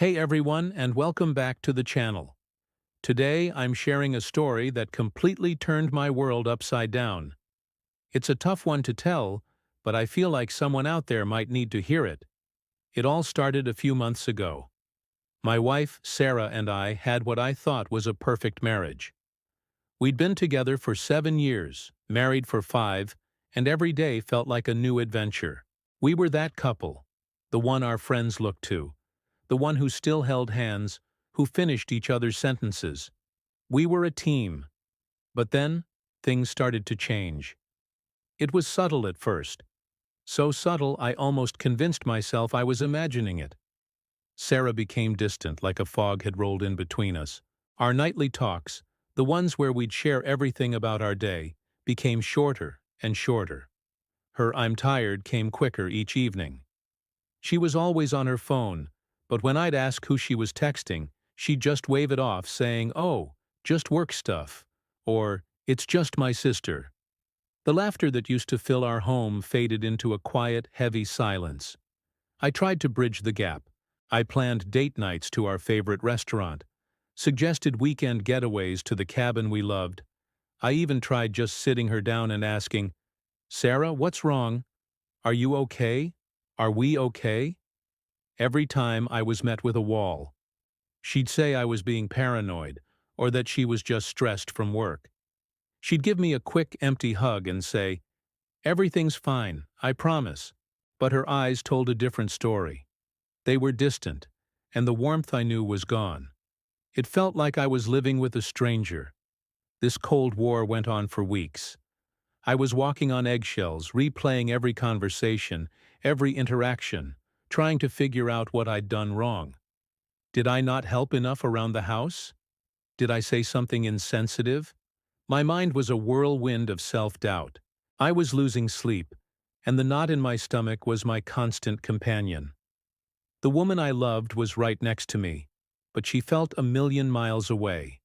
Hey everyone, and welcome back to the channel. Today I'm sharing a story that completely turned my world upside down. It's a tough one to tell, but I feel like someone out there might need to hear it. It all started a few months ago. My wife, Sarah, and I had what I thought was a perfect marriage. We'd been together for 7 years, married for 5, and every day felt like a new adventure. We were that couple, the one our friends looked to, the one who still held hands, who finished each other's sentences. We were a team. But then, things started to change. It was subtle at first. So subtle I almost convinced myself I was imagining it. Sarah became distant, like a fog had rolled in between us. Our nightly talks, the ones where we'd share everything about our day, became shorter and shorter. Her "I'm tired" came quicker each evening. She was always on her phone, but when I'd ask who she was texting, she'd just wave it off, saying, "Oh, just work stuff," or "It's just my sister." The laughter that used to fill our home faded into a quiet, heavy silence. I tried to bridge the gap. I planned date nights to our favorite restaurant, suggested weekend getaways to the cabin we loved. I even tried just sitting her down and asking, "Sarah, what's wrong? Are you okay? Are we okay?" Every time I was met with a wall. She'd say I was being paranoid, or that she was just stressed from work. She'd give me a quick, empty hug and say, "Everything's fine, I promise." But her eyes told a different story. They were distant, and the warmth I knew was gone. It felt like I was living with a stranger. This Cold War went on for weeks. I was walking on eggshells, replaying every conversation, every interaction, trying to figure out what I'd done wrong. Did I not help enough around the house? Did I say something insensitive? My mind was a whirlwind of self-doubt. I was losing sleep, and the knot in my stomach was my constant companion. The woman I loved was right next to me, but she felt a million miles away.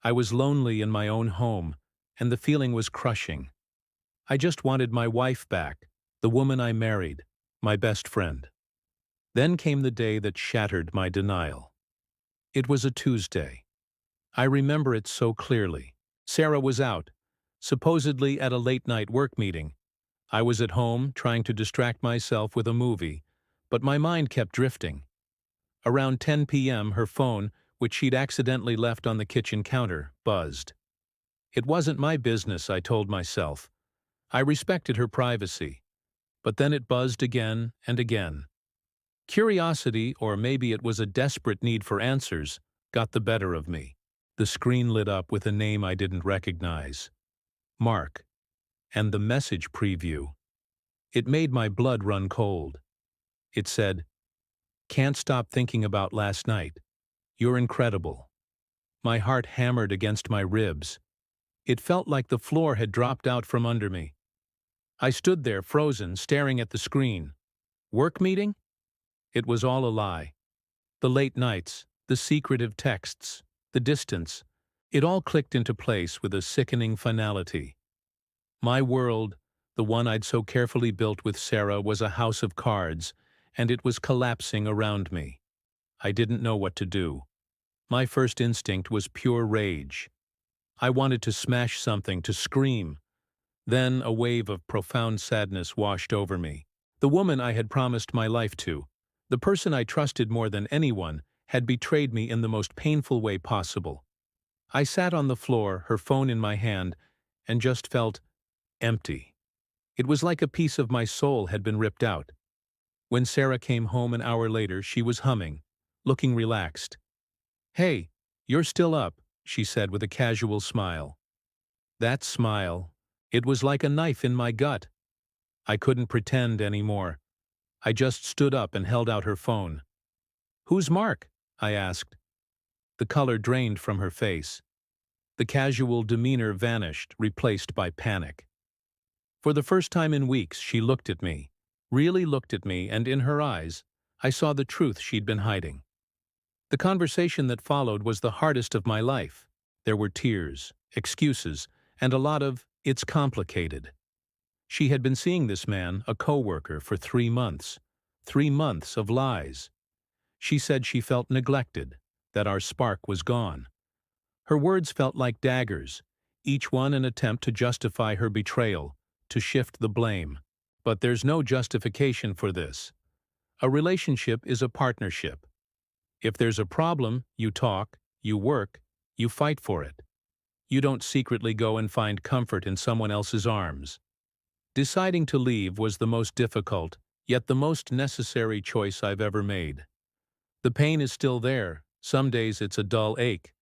I was lonely in my own home, and the feeling was crushing. I just wanted my wife back, the woman I married, my best friend. Then came the day that shattered my denial. It was a Tuesday. I remember it so clearly. Sarah was out, supposedly at a late-night work meeting. I was at home, trying to distract myself with a movie, but my mind kept drifting. Around 10 p.m., her phone, which she'd accidentally left on the kitchen counter, buzzed. It wasn't my business, I told myself. I respected her privacy. But then it buzzed again and again. Curiosity, or maybe it was a desperate need for answers, got the better of me. The screen lit up with a name I didn't recognize. Mark. And the message preview. It made my blood run cold. It said, "Can't stop thinking about last night. You're incredible." My heart hammered against my ribs. It felt like the floor had dropped out from under me. I stood there frozen, staring at the screen. Work meeting? It was all a lie. The late nights, the secretive texts, the distance, it all clicked into place with a sickening finality. My world, the one I'd so carefully built with Sarah, was a house of cards, and it was collapsing around me. I didn't know what to do. My first instinct was pure rage. I wanted to smash something, to scream. Then a wave of profound sadness washed over me. The woman I had promised my life to, the person I trusted more than anyone, had betrayed me in the most painful way possible. I sat on the floor, her phone in my hand, and just felt empty. It was like a piece of my soul had been ripped out. When Sarah came home an hour later, she was humming, looking relaxed. "Hey, you're still up," she said with a casual smile. That smile, it was like a knife in my gut. I couldn't pretend anymore. I just stood up and held out her phone. "Who's Mark?" I asked. The color drained from her face. The casual demeanor vanished, replaced by panic. For the first time in weeks, she looked at me, really looked at me, and in her eyes, I saw the truth she'd been hiding. The conversation that followed was the hardest of my life. There were tears, excuses, and a lot of "it's complicated." She had been seeing this man, a coworker, for 3 months. 3 months of lies. She said she felt neglected, that our spark was gone. Her words felt like daggers, each one an attempt to justify her betrayal, to shift the blame. But there's no justification for this. A relationship is a partnership. If there's a problem, you talk, you work, you fight for it. You don't secretly go and find comfort in someone else's arms. Deciding to leave was the most difficult, yet the most necessary choice I've ever made. The pain is still there. Some days it's a dull ache.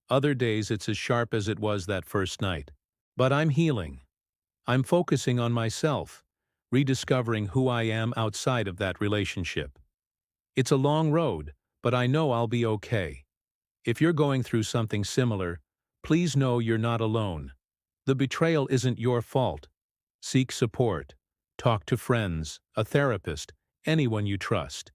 Other days it's as sharp as it was that first night. But I'm healing. I'm focusing on myself, rediscovering who I am outside of that relationship. It's a long road, but I know I'll be okay. If you're going through something similar, please know you're not alone. The betrayal isn't your fault. Seek support. Talk to friends, a therapist, anyone you trust.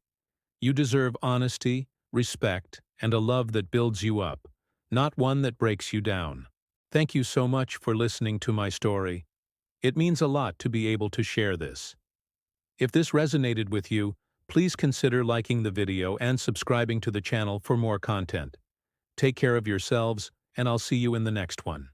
You deserve honesty, respect, and a love that builds you up, not one that breaks you down. Thank you so much for listening to my story. It means a lot to be able to share this. If this resonated with you, please consider liking the video and subscribing to the channel for more content. Take care of yourselves, and I'll see you in the next one.